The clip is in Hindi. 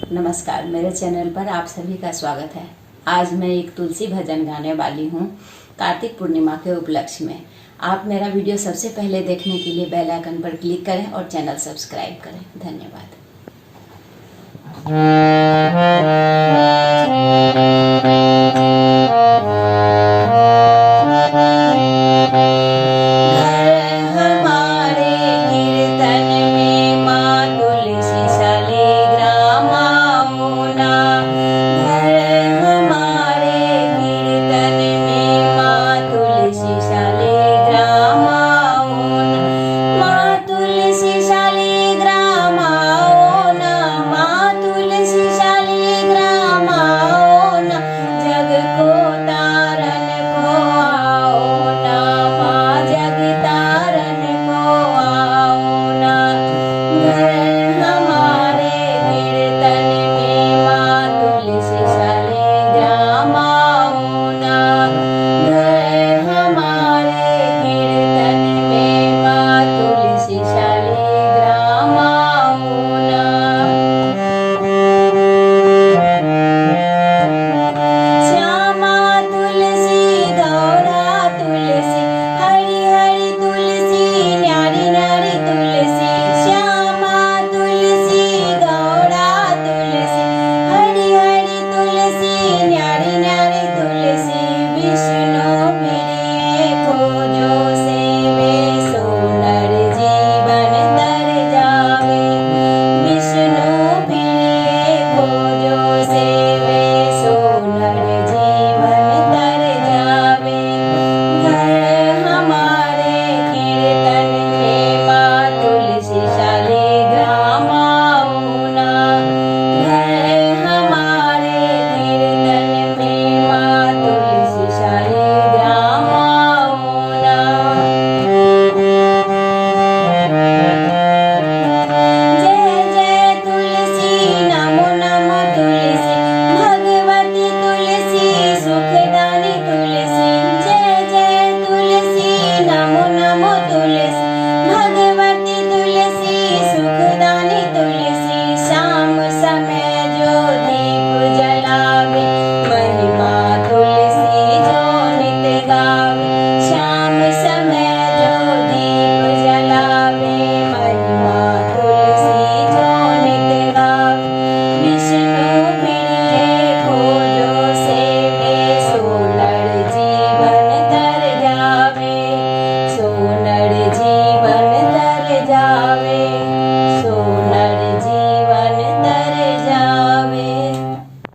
नमस्कार, मेरे चैनल पर आप सभी का स्वागत है। आज मैं एक तुलसी भजन गाने वाली हूँ कार्तिक पूर्णिमा के उपलक्ष्य में। आप मेरा वीडियो सबसे पहले देखने के लिए बेल आइकन पर क्लिक करें और चैनल सब्सक्राइब करें। धन्यवाद।